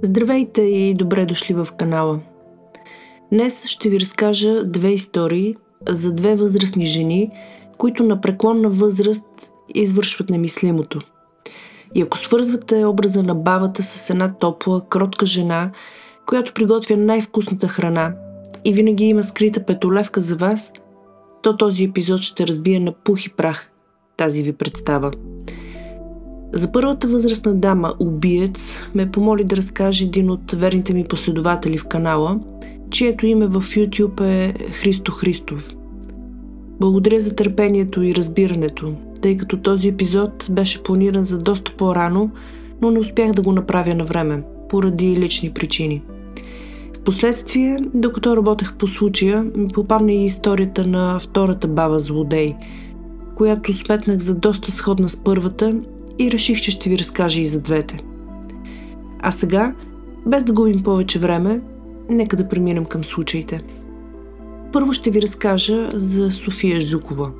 Здравейте и добре дошли в канала. Днес ще ви разкажа две истории за две възрастни жени, които на преклонна възраст извършват немислимото. И ако свързвате образа на бабата с една топла, кротка жена, която приготвя най-вкусната храна и винаги има скрита петолевка за вас, то този епизод ще разбие на пух и прах тази ви представа. За първата възрастна дама, убиец, ме помоли да разкаже един от верните ми последователи в канала, чието име в YouTube е Христо Христов. Благодаря за търпението и разбирането, тъй като този епизод беше планиран за доста по-рано, но не успях да го направя на време, поради лични причини. Впоследствие, докато работех по случая, ми попадна и историята на втората баба злодей, която сметнах за доста сходна с първата и реших, че ще ви разкажа и за двете. А сега, без да губим повече време, нека да преминем към случаите. Първо ще ви разкажа за София Жукова.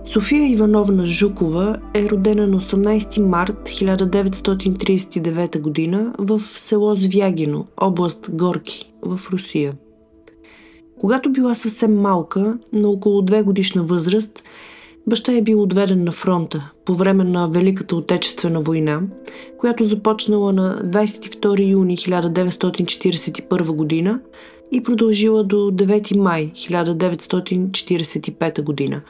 София Ивановна Жукова е родена на 18 март 1939 г. в село Звягино, област Горки, в Русия. Когато била съвсем малка, на около 2 годишна възраст, баща е бил отведен на фронта по време на Великата отечествена война, която започнала на 22 юни 1941 година и продължила до 9 май 1945 година,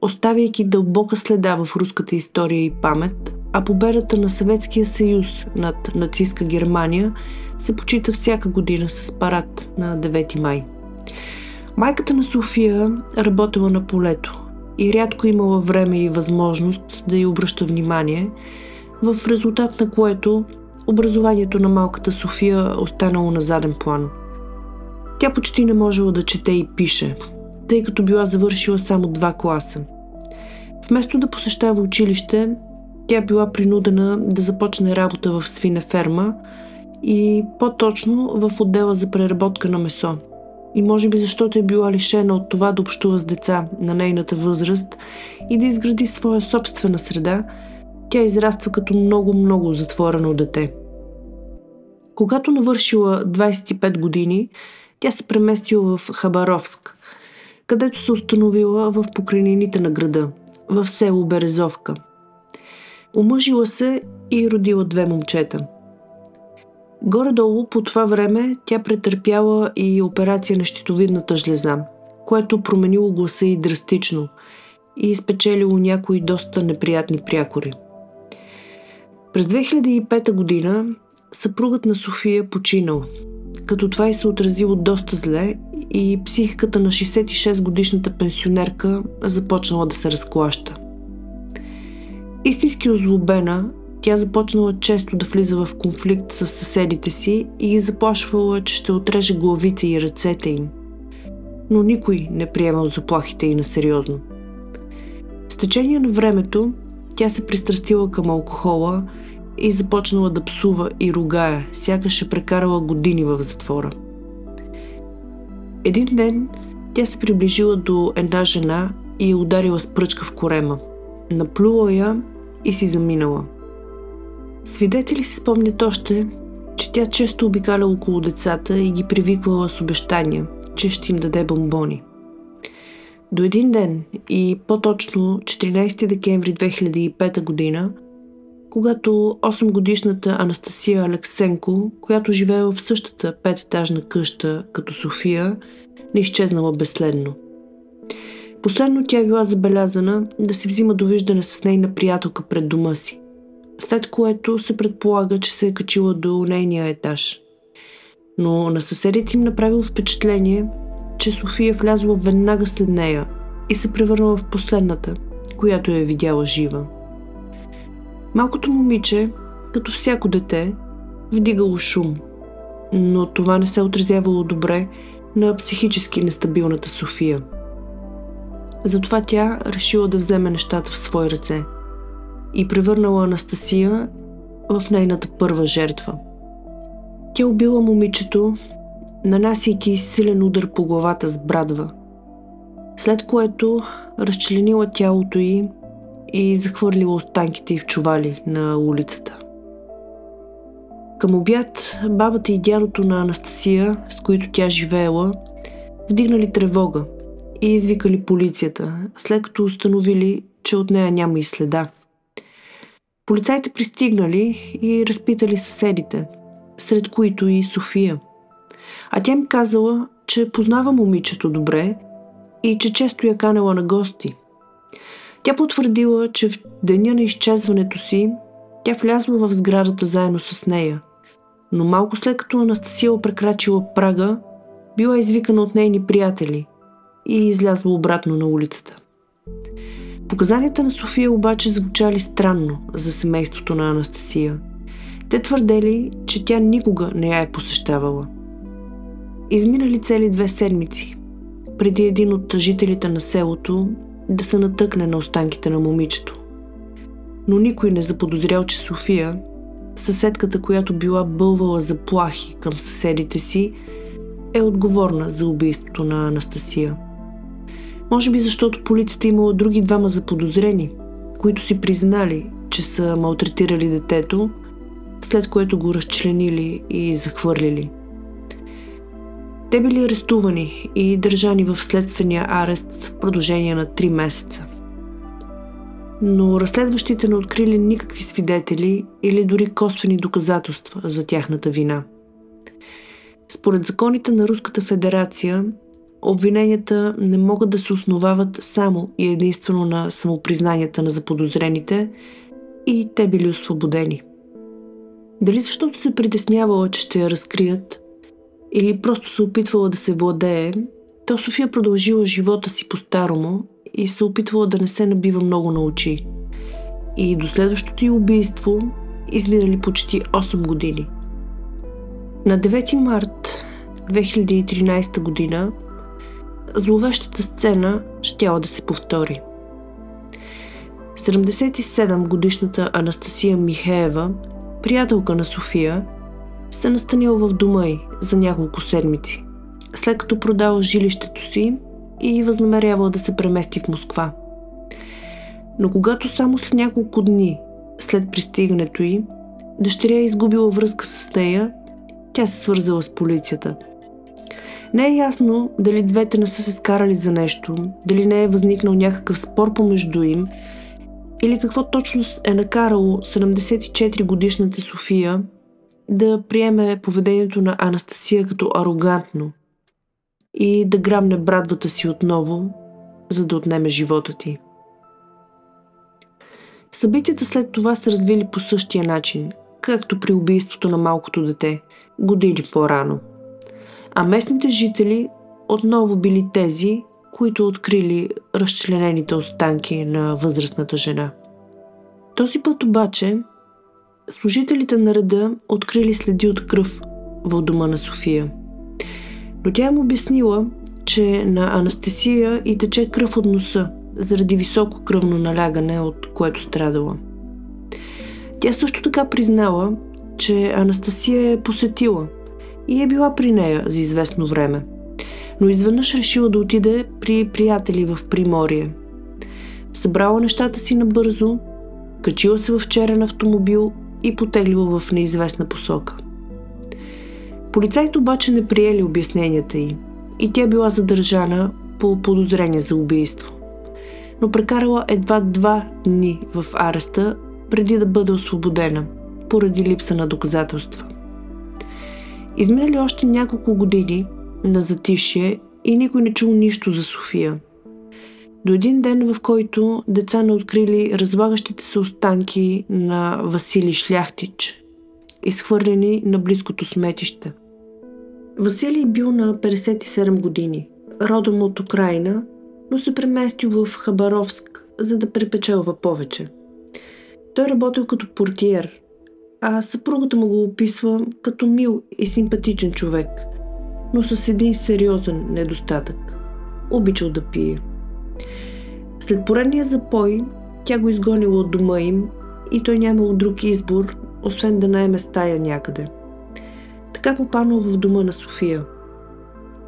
оставяйки дълбока следа в руската история и памет, а победата на Съветския съюз над нацистска Германия се почита всяка година с парад на 9 май. Майката на София работела на полето и рядко имала време и възможност да й обръща внимание, в резултат на което образованието на малката София останало на заден план. Тя почти не можела да чете и пише, тъй като била завършила само 2 класа. Вместо да посещава училище, тя била принудена да започне работа в свинеферма и по-точно в отдела за преработка на месо. И може би защото е била лишена от това да общува с деца на нейната възраст и да изгради своя собствена среда, тя израства като много затворено дете. Когато навършила 25 години, тя се преместила в Хабаровск, където се установила в покрайнините на града, в село Березовка. Омъжила се и родила 2 момчета. Горе-долу по това време тя претърпяла и операция на щитовидната жлеза, което променило гласа й драстично и изпечелило някои доста неприятни прякори. През 2005 година съпругът на София починал, като това й се отразило доста зле и психиката на 66-годишната пенсионерка започнала да се разклаща. Истински озлобена, тя започнала често да влиза в конфликт с съседите си и ги заплашвала, че ще отреже главите и ръцете им. Но никой не приемал заплахите й насериозно. С течение на времето тя се пристрастила към алкохола и започнала да псува и ругае, сякаш е прекарала години в затвора. Един ден тя се приближила до една жена и я ударила с пръчка в корема. Наплюла я и си заминала. Свидетели си спомнят още, че тя често обикаля около децата и ги привиквала с обещания, че ще им даде бомбони. До един ден, и по-точно 14 декември 2005 година, когато 8-годишната Анастасия Алексенко, която живеела в същата 5-етажна къща като София, не изчезнала безследно. Последно тя била забелязана да се взима довиждане с нейна приятелка пред дома си, след което се предполага, че се е качила до нейния етаж. Но на съседите им направило впечатление, че София влязла веднага след нея и се превърнала в последната, която я видяла жива. Малкото момиче, като всяко дете, вдигало шум, но това не се отразявало добре на психически нестабилната София. Затова тя решила да вземе нещата в свои ръце и превърнала Анастасия в нейната първа жертва. Тя убила момичето, нанасяйки силен удар по главата с брадва, след което разчленила тялото й и захвърлила останките й в чували на улицата. Към обяд бабата и дядото на Анастасия, с които тя живеела, вдигнали тревога и извикали полицията, след като установили, че от нея няма и следа. Полицайите пристигнали и разпитали съседите, сред които и София. А тя им казала, че познава момичето добре и че често я канела на гости. Тя потвърдила, че в деня на изчезването си тя влязла в сградата заедно с нея, но малко след като Анастасия прекрачила прага, била извикана от нейни приятели и излязла обратно на улицата. Показанията на София обаче звучали странно за семейството на Анастасия. Те твърдели, че тя никога не я е посещавала. Изминали цели 2 седмици, преди един от жителите на селото да се натъкне на останките на момичето. Но никой не заподозрял, че София, съседката, която била бълвала заплахи към съседите си, е отговорна за убийството на Анастасия. Може би защото полицията имала други 2 заподозрени, които си признали, че са малтретирали детето, след което го разчленили и захвърлили. Те били арестувани и държани в следствения арест в продължение на 3 месеца. Но разследващите не открили никакви свидетели или дори косвени доказателства за тяхната вина. Според законите на Руската федерация, обвиненията не могат да се основават само и единствено на самопризнанията на заподозрените и те били освободени. Дали защото се притеснявала, че ще я разкрият, или просто се опитвала да се владее, то София продължила живота си по-старому и се опитвала да не се набива много на очи. И до следващото й убийство изминали почти 8 години. На 9 март 2013 година зловещата сцена щяла да се повтори. 77-годишната Анастасия Михеева, приятелка на София, се настанила в дома й за няколко седмици, след като продала жилището си и възнамерявала да се премести в Москва. Но когато само след няколко дни след пристигането й, дъщеря е изгубила връзка с нея, тя се свързала с полицията. Не е ясно дали двете не са се скарали за нещо, дали не е възникнал някакъв спор помежду им или какво точно е накарало 74-годишната София да приеме поведението на Анастасия като арогантно и да грабне брадвата си отново, за да отнеме живота ти. Събитията след това се развили по същия начин, както при убийството на малкото дете, години по-рано. А местните жители отново били тези, които открили разчленените останки на възрастната жена. Този път обаче служителите на реда открили следи от кръв в дома на София. Но тя им обяснила, че на Анастасия и тече кръв от носа, заради високо кръвно налягане, от което страдала. Тя също така признала, че Анастасия е посетила и е била при нея за известно време, но изведнъж решила да отиде при приятели в Приморие. Събрала нещата си набързо, качила се в черен автомобил и потеглила в неизвестна посока. Полицайите обаче не приели обясненията й и тя била задържана по подозрение за убийство, но прекарала едва 2 дни в ареста преди да бъде освободена, поради липса на доказателства. Изминали още няколко години на затишие и никой не чул нищо за София. До един ден, в който деца не открили разлагащите се останки на Василий Шляхтич, изхвърлени на близкото сметище. Василий бил на 57 години, родом от Украйна, но се преместил в Хабаровск, за да препечелва повече. Той работил като портиер, а съпругата му го описва като мил и симпатичен човек, но с един сериозен недостатък – обичал да пие. След поредния запой, тя го изгонила от дома им и той нямал друг избор, освен да наеме стая някъде. Така попаднал в дома на София.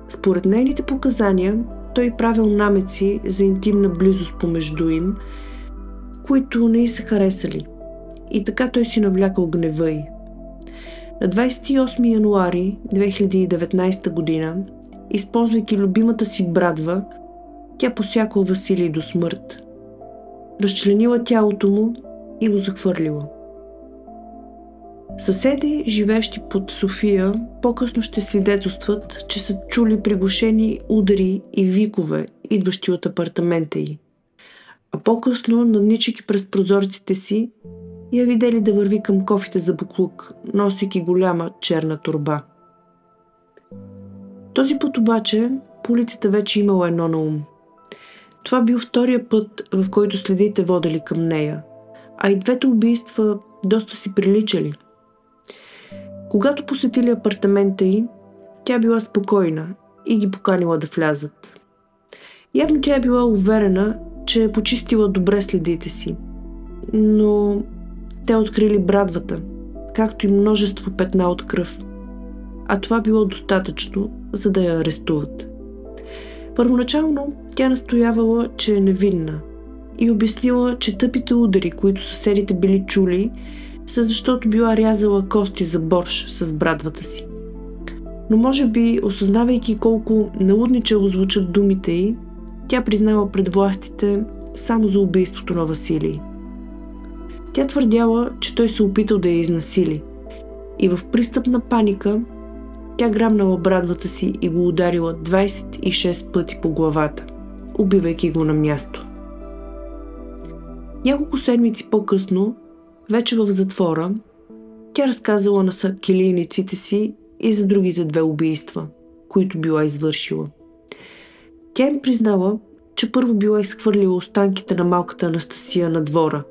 Според нейните показания, той правил намеци за интимна близост помежду им, които не й се харесали. И така той си навлякал гнева й. На 28 януари 2019 година, използвайки любимата си брадва, тя посякла Василий до смърт. Разчленила тялото му и го захвърлила. Съседи, живеещи под София, по-късно ще свидетелстват, че са чули приглушени удари и викове, идващи от апартамента й. А по-късно, надничайки през прозорците си, я видели да върви към кофите за боклук, носейки голяма черна торба. Този път обаче полицията вече имала едно на ум. Това бил втория път, в който следите водели към нея, а и двете убийства доста си приличали. Когато посетили апартамента й, тя била спокойна и ги поканила да влязат. Явно тя била уверена, че е почистила добре следите си, но те открили брадвата, както и множество петна от кръв, а това било достатъчно, за да я арестуват. Първоначално тя настоявала, че е невинна и обяснила, че тъпите удари, които съседите били чули, са защото била рязала кости за борщ с брадвата си. Но може би, осъзнавайки колко налудничево звучат думите й, тя признала пред властите само за убийството на Василий. Тя твърдяла, че той се опитал да я изнасили и в пристъп на паника тя грабнала брадвата си и го ударила 26 пъти по главата, убивайки го на място. Няколко седмици по-късно, вече в затвора, тя разказала на съкилийниците си и за другите две убийства, които била извършила. Тя им признала, че първо била изхвърлила останките на малката Анастасия на двора,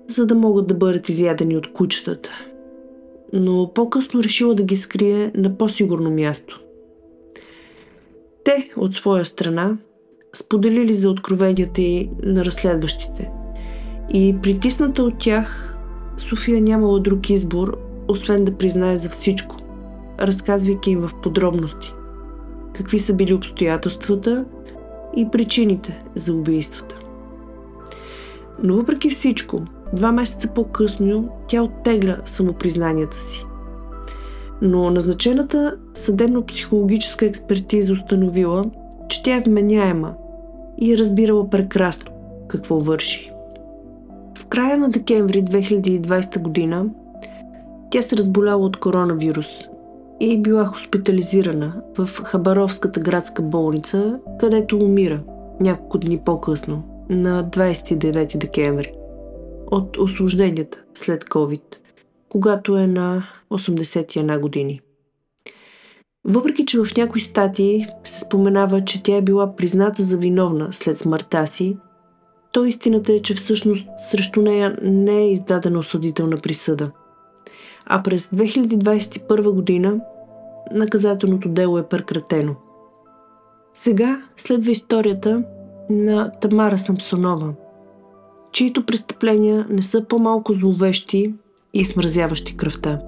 за да могат да бъдат изядени от кучетата, но по-късно решила да ги скрие на по-сигурно място. Те, от своя страна, споделили за откровенията й на разследващите и притисната от тях, София нямала друг избор, освен да признае за всичко, разказвайки им в подробности какви са били обстоятелствата и причините за убийствата. Но въпреки всичко, 2 месеца по-късно тя оттегля самопризнанията си. Но назначената съдебно-психологическа експертиза установила, че тя е вменяема и е разбирала прекрасно какво върши. В края на декември 2020 година тя се разболяла от коронавирус и била хоспитализирана в Хабаровската градска болница, където умира няколко дни по-късно, на 29 декември, от осложненията след COVID, когато е на 81 години. Въпреки че в някои статии се споменава, че тя е била призната за виновна след смъртта си, то истината е, че всъщност срещу нея не е издадена осъдителна присъда. А през 2021 година наказателното дело е прекратено. Сега следва историята на Тамара Самсонова, чието престъпления не са по-малко зловещи и смразяващи кръвта.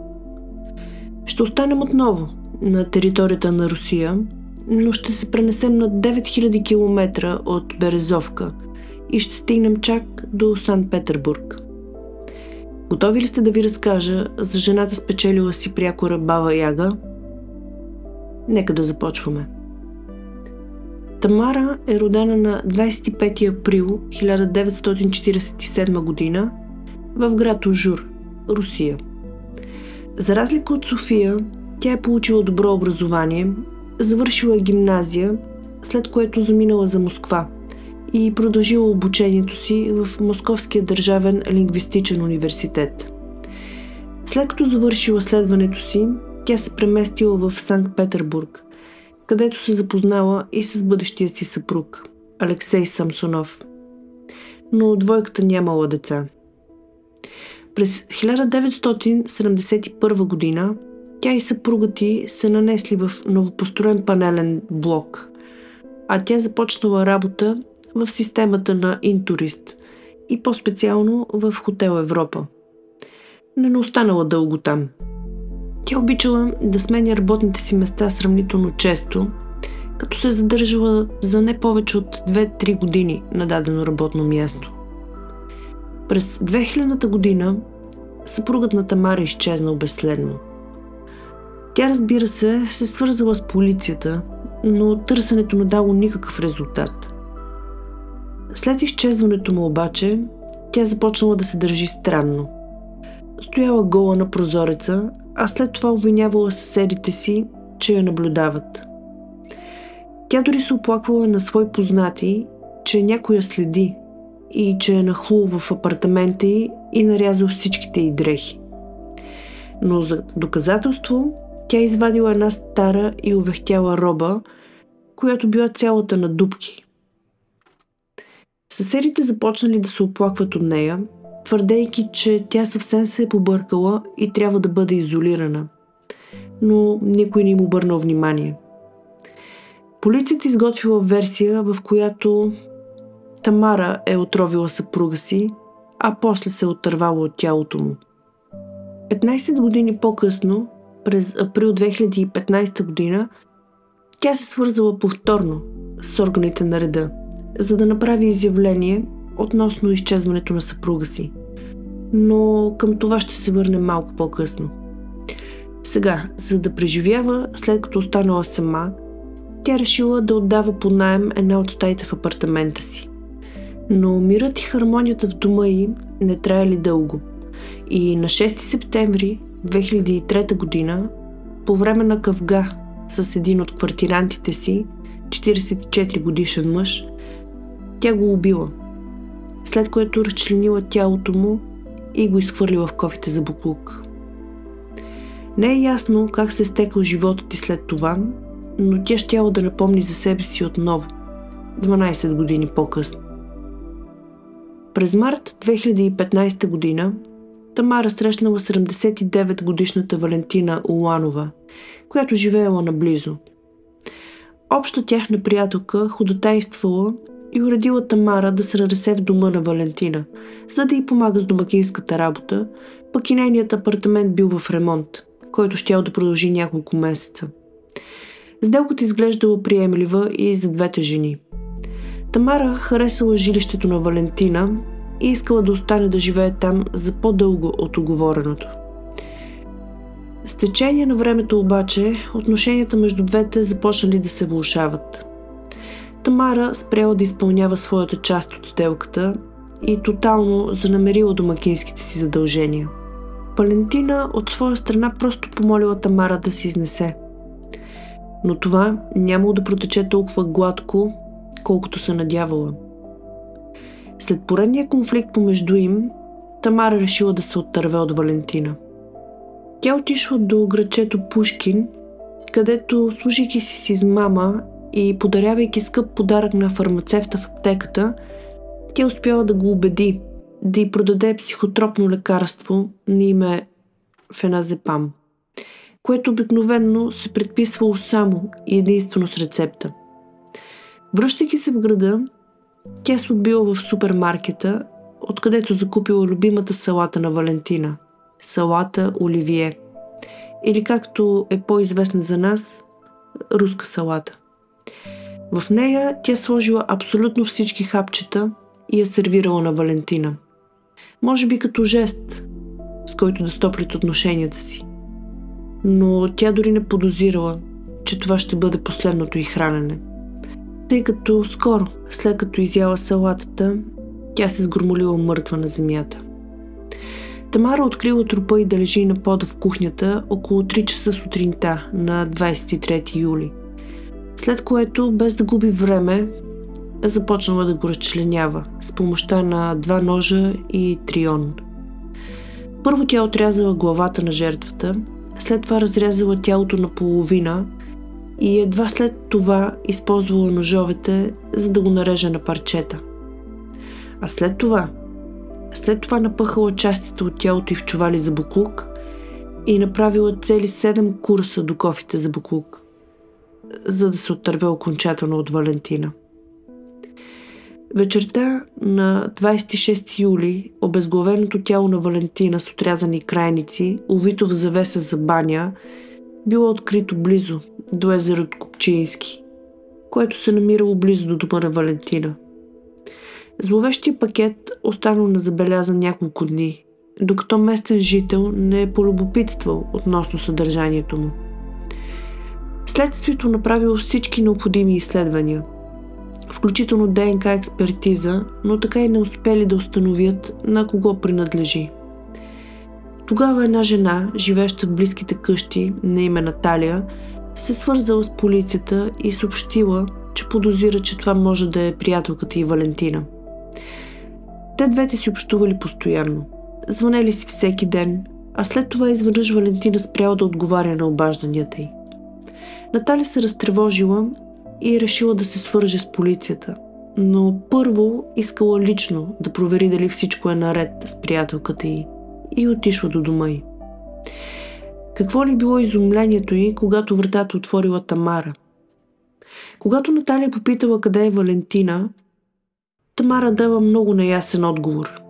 Ще останем отново на територията на Русия, но ще се пренесем на 9000 км от Березовка и ще стигнем чак до Санкт-Петербург. Готови ли сте да ви разкажа за жената спечелила си прякора Баба Яга? Нека да започваме. Тамара е родена на 25 април 1947 година в град Ужур, Русия. За разлика от София, тя е получила добро образование, завършила гимназия, след което заминала за Москва и продължила обучението си в Московския държавен лингвистичен университет. След като завършила следването си, тя се преместила в Санкт-Петербург, където се запознала и с бъдещия си съпруг, Алексей Самсонов. Но двойката нямала деца. През 1971 година тя и съпругът ѝ се нанесли в новопостроен панелен блок, а тя започнала работа в системата на Интурист и по-специално в Хотел Европа. Не останала дълго там. Тя обичала да сменя работните си места сравнително често, като се задържала за не повече от 2-3 години на дадено работно място. През 2000-та година съпругът на Тамара изчезнал безследно. Тя, разбира се свързала с полицията, но търсенето не дало никакъв резултат. След изчезването му обаче, тя започнала да се държи странно. Стояла гола на прозореца, а след това обвинявала съседите си, че я наблюдават. Тя дори се оплаквала на свои познати, че някой я следи и че е нахлул в апартамента й и нарязал всичките й дрехи. Но за доказателство тя извадила една стара и увехтяла роба, която била цялата на дупки. Съседите започнали да се оплакват от нея, твърдейки, че тя съвсем се е побъркала и трябва да бъде изолирана. Но никой не им обърнал внимание. Полицията изготвила версия, в която Тамара е отровила съпруга си, а после се отървала от тялото му. 15 години по-късно, през април 2015 година, тя се свързала повторно с органите на реда, за да направи изявление относно изчезването на съпруга си. Но към това ще се върне малко по-късно. Сега, за да преживява, след като останала сама, тя решила да отдава под наем една от стаите в апартамента си. Но мирът и хармонията в дома й не траяли дълго. И на 6 септември 2003 година, по време на къвга с един от квартирантите си, 44 годишен мъж, тя го убила, след което разчленила тялото му и го изхвърлила в кофите за боклук. Не е ясно как се стекал животът й след това, но тя щяла да напомни за себе си отново, 12 години по-късно. През март 2015 година Тамара срещнала 79-годишната Валентина Уланова, която живеела наблизо. Обща тяхна приятелка ходатайствала и уредила Тамара да се нанесе в дома на Валентина, за да й помага с домакинската работа, пък и нейният апартамент бил в ремонт, който щял да продължи няколко месеца. Сделката изглеждала приемлива и за двете жени. Тамара харесала жилището на Валентина и искала да остане да живее там за по-дълго от уговореното. С течение на времето обаче, отношенията между двете започнали да се влошават. Тамара спряла да изпълнява своята част от сделката и тотално занамерила домакинските си задължения. Валентина от своя страна просто помолила Тамара да се изнесе. Но това нямало да протече толкова гладко, колкото се надявала. След поредния конфликт помежду им, Тамара решила да се оттърве от Валентина. Тя отишла до градчето Пушкин, където, служейки си с измама и подарявайки скъп подарък на фармацевта в аптеката, тя успяла да го убеди да й продаде психотропно лекарство на име феназепам, което обикновено се предписвало само и единствено с рецепта. Връщайки се в града, тя се отбила в супермаркета, откъдето закупила любимата салата на Валентина – салата Оливие, или както е по-известна за нас – руска салата. В нея тя сложила абсолютно всички хапчета и я сервирала на Валентина. Може би като жест, с който да стоплят отношенията си. Но тя дори не подозирала, че това ще бъде последното й хранене. Тъй като скоро, след като изяла салатата, тя се сгромолила мъртва на земята. Тамара открила трупа и да лежи на пода в кухнята около 3 часа сутринта на 23 юли. След което, без да губи време, започнала да го разчленява с помощта на 2 ножа и трион. Първо тя отрязала главата на жертвата, след това разрязала тялото на половина и едва след това използвала ножовете, за да го нареже на парчета. А след това напъхала частите от тялото й в чували за боклук и направила цели 7 курса до кофите за боклук, за да се оттърве окончателно от Валентина. Вечерта на 26 юли обезглавеното тяло на Валентина с отрязани крайници, увито в завеса за баня, било открито близо до езерото Купчински, което се намирало близо до дома на Валентина. Зловещия пакет останал незабелязан няколко дни, докато местен жител не е полюбопитствал относно съдържанието му. Следствието направило всички необходими изследвания, включително ДНК експертиза, но така и не успели да установят на кого принадлежи. Тогава една жена, живееща в близките къщи на име Наталия, се свързала с полицията и съобщила, че подозира, че това може да е приятелката й Валентина. Те двете си общували постоянно, звънели си всеки ден, а след това изведнъж Валентина спряла да отговаря на обажданията й. Наталия се разтревожила и решила да се свърже с полицията, но първо искала лично да провери дали всичко е наред с приятелката й и отишла до дома й. Какво ли било изумлението й, когато вратата отворила Тамара? Когато Наталия попитала къде е Валентина, Тамара дала много неясен отговор.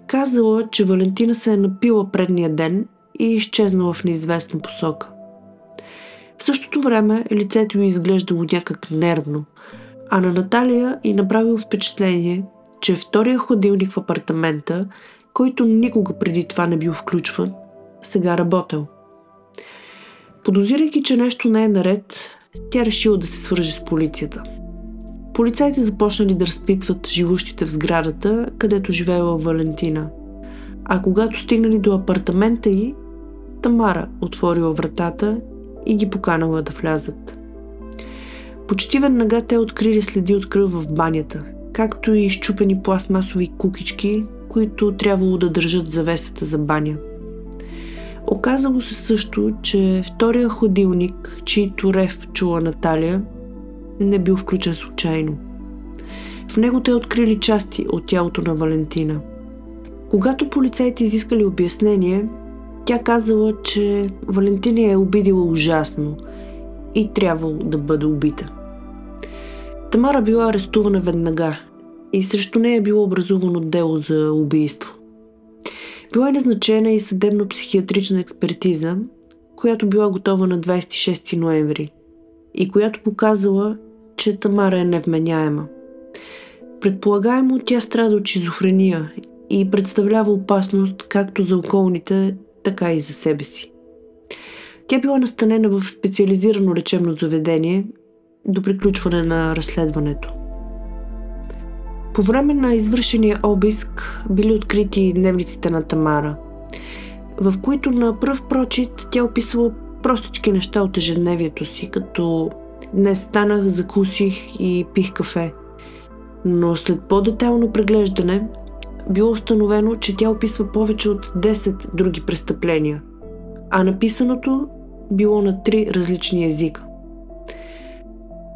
Казала, че Валентина се е напила предния ден и е изчезнала в неизвестна посока. В същото време лицето й изглеждало някак нервно, а на Наталия й направило впечатление, че втория хладилник в апартамента, който никога преди това не бил включван, сега работел. Подозирайки, че нещо не е наред, тя решила да се свърже с полицията. Полицайите започнали да разпитват живущите в сградата, където живеела Валентина. А когато стигнали до апартамента й, Тамара отворила вратата и ги поканала да влязат. Почти веднага те открили следи от кръв в банята, както и изчупени пластмасови кукички, които трябвало да държат завесата за баня. Оказало се също, че втория хладилник, чийто рев чула Наталия, не бил включен случайно. В него те открили части от тялото на Валентина. Когато полицайите изискали обяснение, тя казала, че Валентина я е обидила ужасно и трябвало да бъде убита. Тамара била арестувана веднага и срещу нея било образувано дело за убийство. Била е назначена и съдебно-психиатрична експертиза, която била готова на 26 ноември и която показала, че Тамара е невменяема. Предполагаемо тя страда от шизофрения и представлява опасност както за околните, така и за себе си. Тя била настанена в специализирано лечебно заведение до приключване на разследването. По време на извършения обиск били открити дневниците на Тамара, в които на пръв прочит тя описвала простички неща от ежедневието си, като днес станах, закусих и пих кафе. Но след по-детайлно преглеждане било установено, че тя описва повече от 10 други престъпления, а написаното било на 3 различни езика.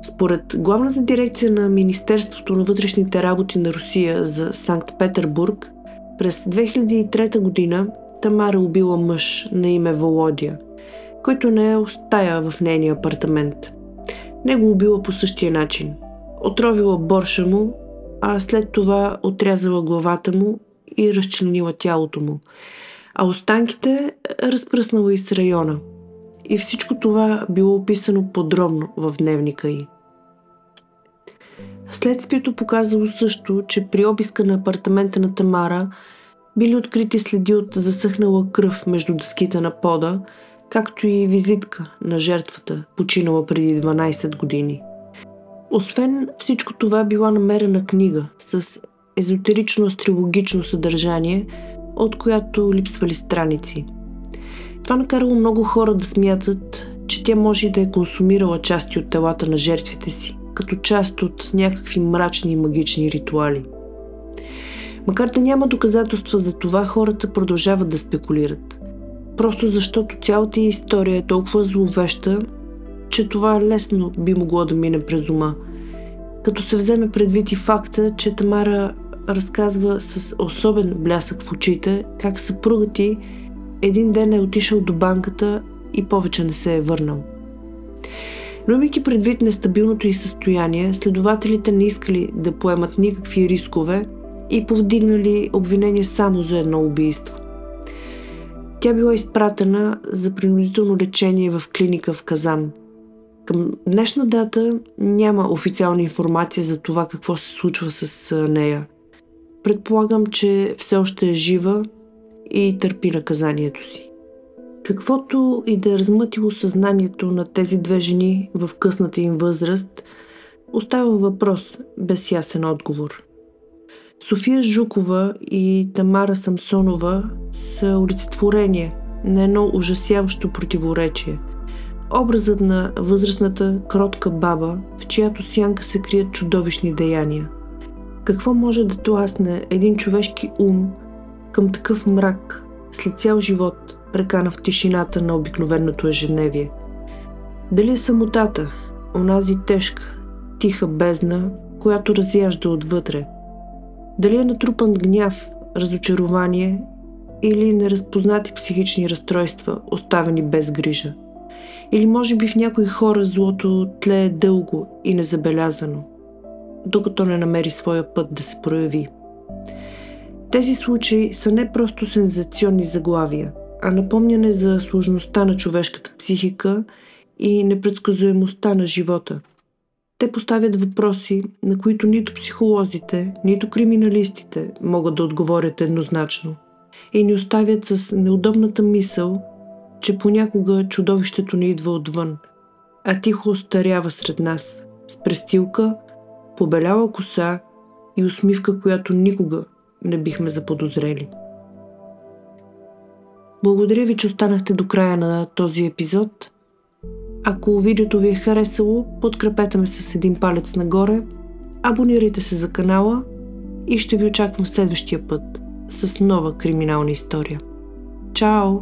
Според главната дирекция на Министерството на вътрешните работи на Русия за Санкт-Петербург, през 2003 година Тамара убила мъж на име Володя, който не е остая в нейния апартамент. Него убила по същия начин. Отровила борша му, а след това отрязала главата му и разчленила тялото му, а останките разпръснала из района. И всичко това било описано подробно в дневника й. Следствието показало също, че при обиска на апартамента на Тамара били открити следи от засъхнала кръв между дъските на пода, както и визитка на жертвата, починала преди 12 години. Освен всичко това била намерена книга с езотерично-астрологично съдържание, от която липсвали страници. Това накарало много хора да смятат, че тя може да е консумирала части от телата на жертвите си, като част от някакви мрачни и магични ритуали. Макар да няма доказателства за това, хората продължават да спекулират. Просто защото цялата ѝ история е толкова зловеща, че това лесно би могло да мине през ума. Като се вземе предвид и факта, че Тамара разказва с особен блясък в очите как съпругът ѝ един ден е отишъл до банката и повече не се е върнал. Но имайки предвид нестабилното ѝ състояние, следователите не искали да поемат никакви рискове и повдигнали обвинение само за едно убийство. Тя била изпратена за принудително лечение в клиника в Казан. Към днешна дата няма официална информация за това какво се случва с нея. Предполагам, че все още е жива и търпи наказанието си. Каквото и да е размътило съзнанието на тези две жени в късната им възраст, остава въпрос без ясен отговор. София Жукова и Тамара Самсонова са олицетворение на едно ужасяващо противоречие. Образът на възрастната кротка баба, в чиято сянка се крият чудовищни деяния. Какво може да тласне един човешки ум към такъв мрак след цял живот, прекана в тишината на обикновеното ежедневие? Дали е самотата, онази тежка, тиха бездна, която разяжда отвътре? Дали е натрупан гняв, разочарование или неразпознати психични разстройства, оставени без грижа? Или може би в някои хора злото тлее дълго и незабелязано, докато не намери своя път да се прояви. Тези случаи са не просто сензационни заглавия, а напомняне за сложността на човешката психика и непредсказуемостта на живота. Те поставят въпроси, на които нито психолозите, нито криминалистите могат да отговорят еднозначно, и ни оставят с неудобната мисъл, че понякога чудовището не идва отвън, а тихо остарява сред нас, с престилка, побеляла коса и усмивка, която никога не бихме заподозрели. Благодаря ви, че останахте до края на този епизод. Ако видеото ви е харесало, подкрепете ме с един палец нагоре, абонирайте се за канала и ще ви очаквам следващия път с нова криминална история. Чао!